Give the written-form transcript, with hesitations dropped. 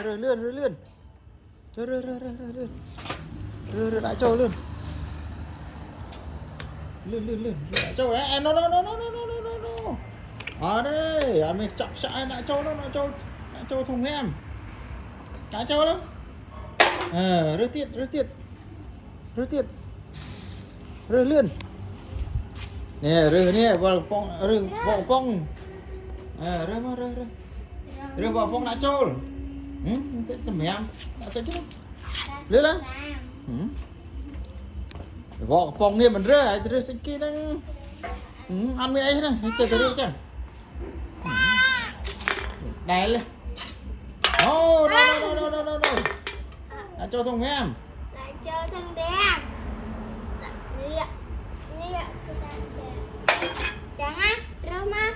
rồi lươn rồi lươn rồi đại châu lươn lươn đại châu ấy nó ở đây à mình chọc chạy đại châu thùng em đại châu đó rơi tiệt rơi lươn nè nè vào phong rơi vào phong đại châu tầm em đại châu chứ lươn đó vỏ phong này mình rơi sinh kia đang ăn mấy ấy này chơi tới đây chứ đè lên no đã cho thùng em lại chơi thằng đen nè nè chẳng á rơm á